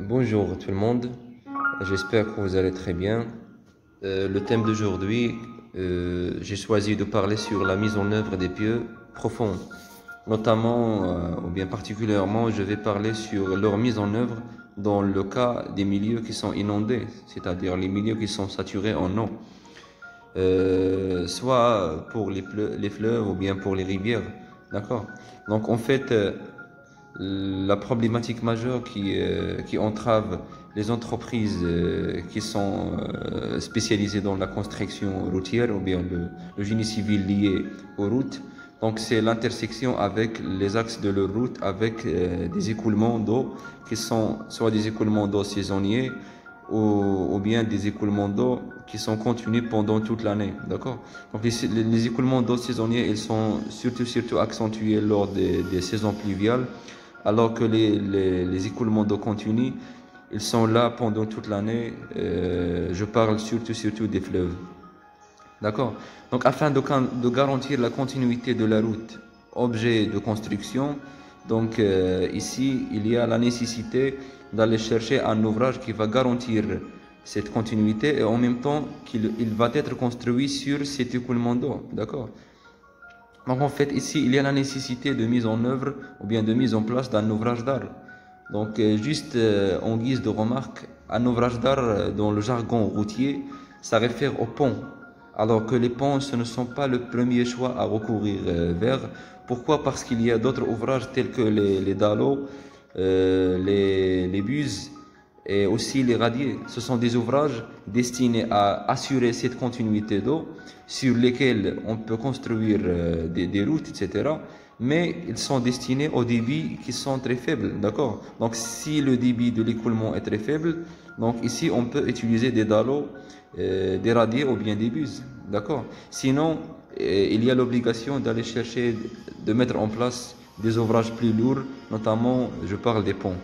Bonjour tout le monde, j'espère que vous allez très bien. Le thème d'aujourd'hui, j'ai choisi de parler sur la mise en œuvre des pieux profonds. Notamment, ou bien particulièrement, je vais parler sur leur mise en œuvre dans le cas des milieux qui sont inondés, c'est-à-dire les milieux qui sont saturés en eau, soit pour les fleuves ou bien pour les rivières. D'accord? Donc en fait, la problématique majeure qui entrave les entreprises qui sont spécialisées dans la construction routière ou bien le génie civil lié aux routes. Donc c'est l'intersection avec les axes de leur route avec des écoulements d'eau qui sont soit des écoulements d'eau saisonniers ou bien des écoulements d'eau qui sont continus pendant toute l'année, d'accord? Donc les écoulements d'eau saisonniers, ils sont surtout accentués lors des saisons pluviales, alors que les écoulements d'eau continus, ils sont là pendant toute l'année. Je parle surtout des fleuves. D'accord? Donc, afin de garantir la continuité de la route, objet de construction, donc ici, il y a la nécessité d'aller chercher un ouvrage qui va garantir cette continuité et en même temps qu'il va être construit sur cet écoulement d'eau. D'accord? Donc en fait ici il y a la nécessité de mise en œuvre ou bien de mise en place d'un ouvrage d'art. Donc juste en guise de remarque, un ouvrage d'art dans le jargon routier, ça réfère aux ponts. Alors que les ponts ce ne sont pas le premier choix à recourir vers. Pourquoi? Parce qu'il y a d'autres ouvrages tels que les dallos, les buses et aussi les radiers. Ce sont des ouvrages destinés à assurer cette continuité d'eau sur lesquels on peut construire des routes, etc. Mais ils sont destinés aux débits qui sont très faibles, d'accord? Donc si le débit de l'écoulement est très faible, donc ici on peut utiliser des dallos, des radiers ou bien des buses, d'accord? Sinon, il y a l'obligation d'aller chercher, de mettre en place des ouvrages plus lourds, notamment je parle des ponts.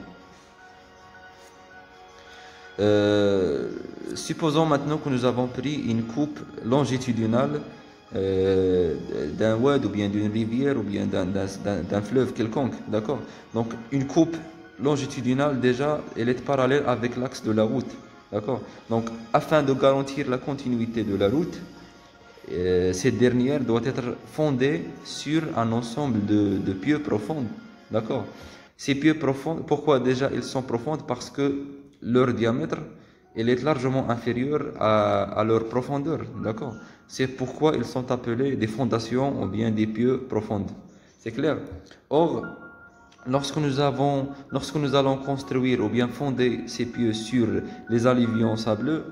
Supposons maintenant que nous avons pris une coupe longitudinale d'un oued ou bien d'une rivière ou bien d'un fleuve quelconque, d'accord? Donc une coupe longitudinale déjà, elle est parallèle avec l'axe de la route, d'accord? Donc afin de garantir la continuité de la route, cette dernière doit être fondée sur un ensemble de pieux profonds, d'accord? Ces pieux profonds, pourquoi déjà ils sont profonds? Parce que leur diamètre, il est largement inférieur à leur profondeur, d'accord? C'est pourquoi ils sont appelés des fondations ou bien des pieux profondes. C'est clair? Or, lorsque nous allons construire ou bien fonder ces pieux sur les alluvions sableux,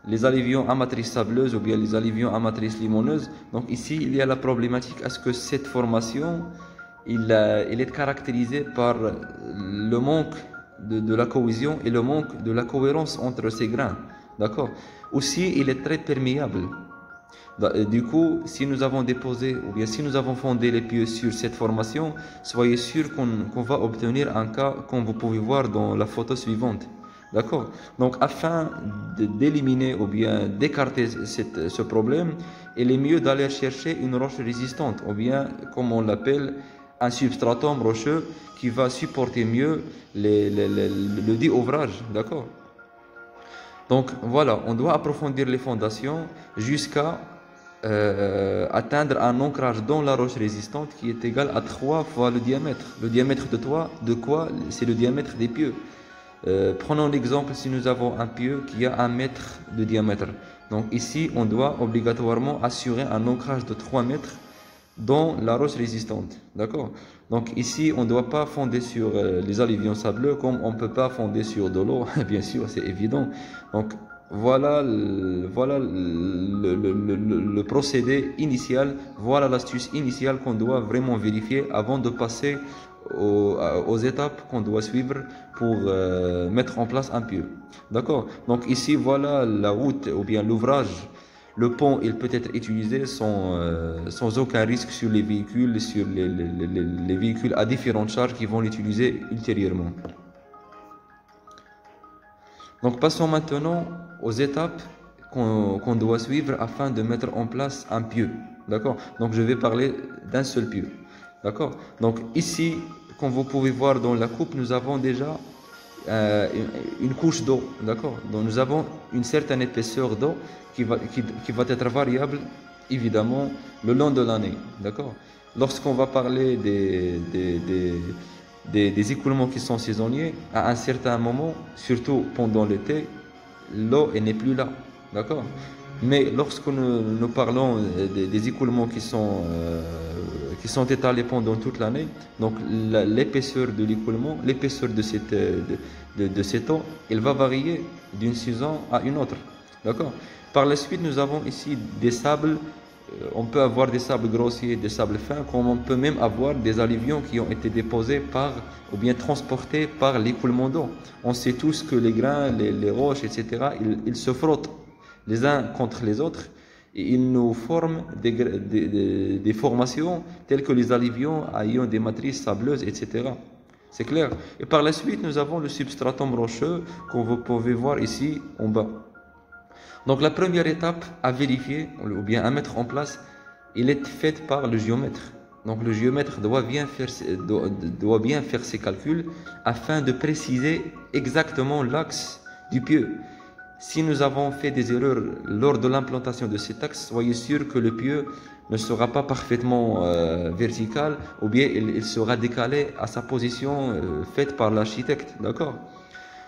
les alluvions à matrice sableuse ou bien les alluvions à matrice limoneuse, donc ici il y a la problématique, est-ce que cette formation, il est caractérisé par le manque de la cohésion et le manque de la cohérence entre ces grains, d'accord? Aussi, il est très perméable. Du coup, si nous avons déposé ou bien si nous avons fondé les pieux sur cette formation, soyez sûr qu'on va obtenir un cas comme vous pouvez voir dans la photo suivante. D'accord? Donc, afin d'éliminer ou bien d'écarter ce problème, il est mieux d'aller chercher une roche résistante ou bien, comme on l'appelle, un substratum rocheux qui va supporter mieux le dit ouvrage. D'accord? Donc, voilà, on doit approfondir les fondations jusqu'à atteindre un ancrage dans la roche résistante qui est égal à 3 fois le diamètre. Le diamètre de quoi? C'est le diamètre des pieux. Prenons l'exemple si nous avons un pieu qui a 1 mètre de diamètre. Donc ici, on doit obligatoirement assurer un ancrage de 3 mètres dans la roche résistante. D'accord? Donc ici, on ne doit pas fonder sur les alluvions sableux comme on ne peut pas fonder sur de l'eau, bien sûr, c'est évident. Donc voilà, le procédé initial, voilà l'astuce initiale qu'on doit vraiment vérifier avant de passer aux étapes qu'on doit suivre pour mettre en place un pieu. D'accord? Donc ici, voilà la route ou bien l'ouvrage. Le pont, il peut être utilisé sans aucun risque sur les véhicules, sur les véhicules à différentes charges qui vont l'utiliser ultérieurement. Donc passons maintenant aux étapes qu'on doit suivre afin de mettre en place un pieu. D'accord? Donc je vais parler d'un seul pieu. D'accord? Donc ici, comme vous pouvez voir dans la coupe, nous avons déjà une couche d'eau, d'accord? Donc nous avons une certaine épaisseur d'eau qui va être variable, évidemment, le long de l'année, d'accord? Lorsqu'on va parler des écoulements qui sont saisonniers, à un certain moment, surtout pendant l'été, l'eau elle n'est plus là, d'accord? Mais lorsque nous parlons des écoulements qui sont étalés pendant toute l'année, donc l'épaisseur de l'écoulement, l'épaisseur de cette eau, elle va varier d'une saison à une autre, d'accord? Par la suite, nous avons ici des sables. On peut avoir des sables grossiers, des sables fins, comme on peut même avoir des alluvions qui ont été déposés ou bien transportés par l'écoulement d'eau. On sait tous que les grains, les roches, etc., ils se frottent les uns contre les autres et ils nous forment des formations telles que les alluvions ayant des matrices sableuses, etc. C'est clair. Et par la suite, nous avons le substratum rocheux que vous pouvez voir ici en bas. Donc la première étape à vérifier ou bien à mettre en place, il est faite par le géomètre. Donc le géomètre doit bien faire ses calculs afin de préciser exactement l'axe du pieu. Si nous avons fait des erreurs lors de l'implantation de cet axe, soyez sûr que le pieu ne sera pas parfaitement vertical ou bien il sera décalé à sa position faite par l'architecte. D'accord?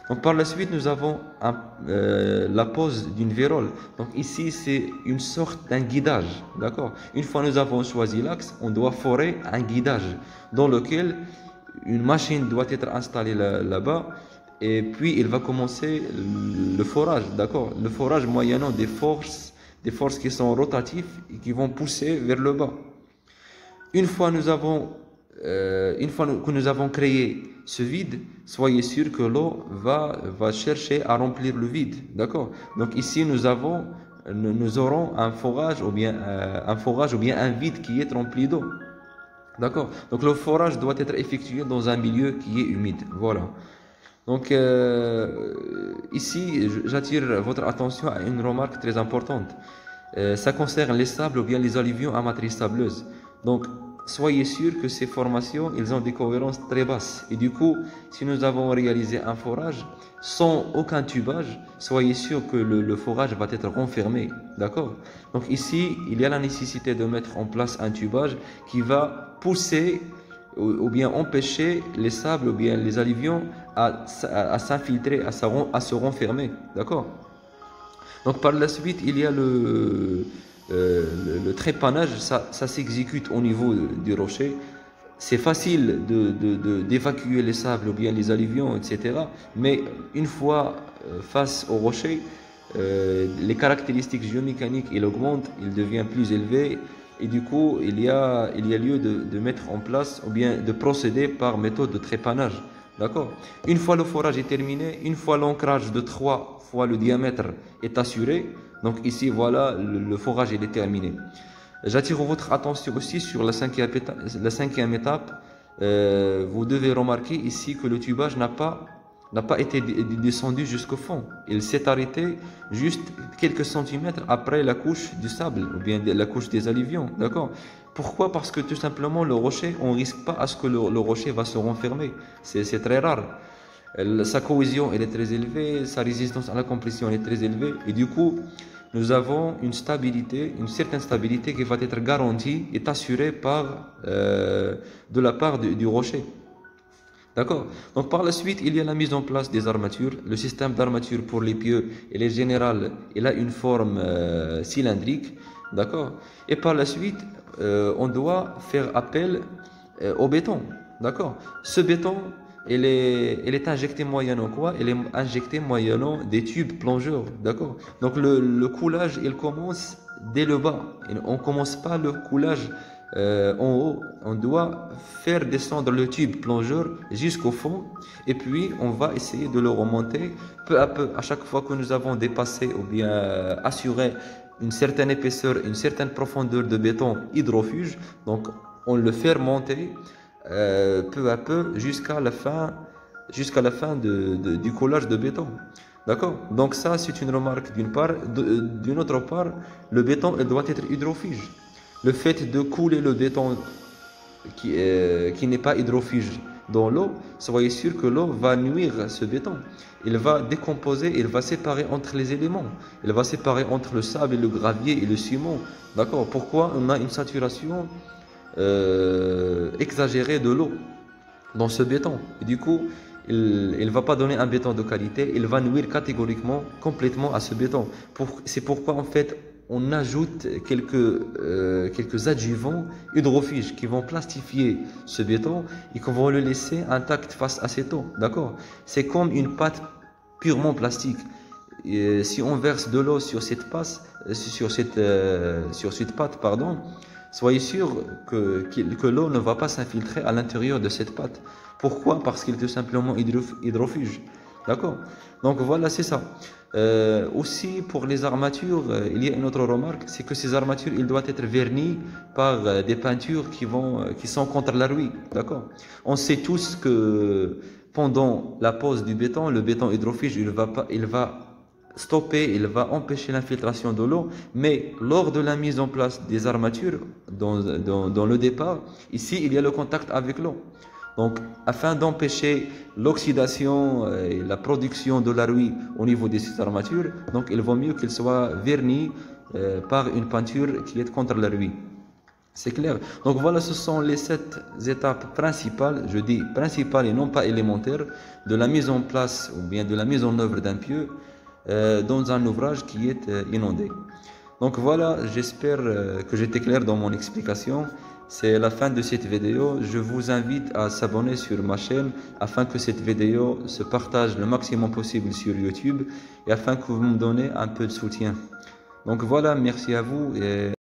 Donc par la suite, nous avons la pose d'une vérole. Donc ici, c'est une sorte d'un guidage. D'accord? Une fois nous avons choisi l'axe, on doit forer un guidage dans lequel une machine doit être installée là-bas. Et puis, il va commencer le forage. D'accord? Le forage moyennant des forces qui sont rotatives et qui vont pousser vers le bas. Une fois que nous avons créé ce vide, soyez sûr que l'eau va chercher à remplir le vide, d'accord? Donc ici nous aurons un forage ou bien un vide qui est rempli d'eau, d'accord? Donc le forage doit être effectué dans un milieu qui est humide, voilà. Donc ici j'attire votre attention à une remarque très importante. Ça concerne les sables ou bien les alluvions à matrice sableuse. Donc soyez sûr que ces formations, ils ont des cohérences très basses. Et du coup, si nous avons réalisé un forage sans aucun tubage, soyez sûr que le forage va être renfermé. D'accord? Donc ici, il y a la nécessité de mettre en place un tubage qui va pousser ou bien empêcher les sables ou bien les alluvions à s'infiltrer, à se renfermer. D'accord? Donc par la suite, il y a le trépannage, ça s'exécute au niveau du rocher. C'est facile d'évacuer les sables ou bien les alluvions, etc. Mais une fois face au rocher, les caractéristiques géomécaniques ils augmentent, ils deviennent plus élevés. Et du coup, il y a lieu de mettre en place ou bien de procéder par méthode de trépannage. D'accord? Une fois le forage est terminé, une fois l'ancrage de 3 fois le diamètre est assuré, donc ici, voilà, le forage il est terminé. J'attire votre attention aussi sur la cinquième étape. Vous devez remarquer ici que le tubage n'a pas été descendu jusqu'au fond. Il s'est arrêté juste quelques centimètres après la couche du sable ou bien la couche des alluvions. D'accord? Pourquoi? Parce que tout simplement le rocher, on ne risque pas à ce que le rocher va se renfermer. C'est très rare. Sa cohésion elle est très élevée, sa résistance à la compression est très élevée et du coup nous avons une certaine stabilité qui va être garantie et assurée de la part du rocher. D'accord? Donc par la suite, il y a la mise en place des armatures. Le système d'armature pour les pieux, il est général, il a une forme cylindrique. D'accord? Et par la suite, on doit faire appel au béton. D'accord? Ce béton, elle est injectée moyennant quoi? Elle est injectée moyennant des tubes plongeurs. D'accord? Donc le coulage, il commence dès le bas. On ne commence pas le coulage en haut. On doit faire descendre le tube plongeur jusqu'au fond et puis on va essayer de le remonter peu à peu. À chaque fois que nous avons dépassé ou bien assuré une certaine épaisseur, une certaine profondeur de béton hydrofuge, donc on le fait remonter peu à peu jusqu'à la fin du collage de béton. D'accord? Donc ça, c'est une remarque d'une part. D'une autre part, le béton il doit être hydrofuge. Le fait de couler le béton qui n'est pas hydrofuge dans l'eau, soyez sûr que l'eau va nuire à ce béton. Il va décomposer, il va séparer entre les éléments. Il va séparer entre le sable et le gravier et le ciment. D'accord? Pourquoi on a une saturation exagérée de l'eau dans ce béton? Et du coup, il ne va pas donner un béton de qualité, il va nuire catégoriquement, complètement à ce béton. C'est pourquoi en fait, on ajoute quelques adjuvants hydrophiges qui vont plastifier ce béton et qui vont le laisser intact face à cette eau. D'accord? C'est comme une pâte purement plastique. Et si on verse de l'eau sur cette pâte, pardon, soyez sûr que l'eau ne va pas s'infiltrer à l'intérieur de cette pâte. Pourquoi? Parce qu'il est tout simplement hydrofuge. D'accord? Donc voilà, c'est ça. Aussi pour les armatures, il y a une autre remarque, c'est que ces armatures, ils doivent être vernis par des peintures qui sont contre la rouille. D'accord? On sait tous que pendant la pose du béton, le béton hydrofuge, il va stopper, il va empêcher l'infiltration de l'eau, mais lors de la mise en place des armatures, dans le départ, ici, il y a le contact avec l'eau. Donc, afin d'empêcher l'oxydation et la production de la rouille au niveau de ces armatures, donc il vaut mieux qu'il soit verni par une peinture qui est contre la rouille. C'est clair? Donc voilà, ce sont les 7 étapes principales, je dis principales et non pas élémentaires, de la mise en place ou bien de la mise en œuvre d'un pieu dans un ouvrage qui est inondé. Donc voilà, j'espère que j'étais clair dans mon explication. C'est la fin de cette vidéo. Je vous invite à s'abonner sur ma chaîne afin que cette vidéo se partage le maximum possible sur YouTube et afin que vous me donnez un peu de soutien. Donc voilà, merci à vous.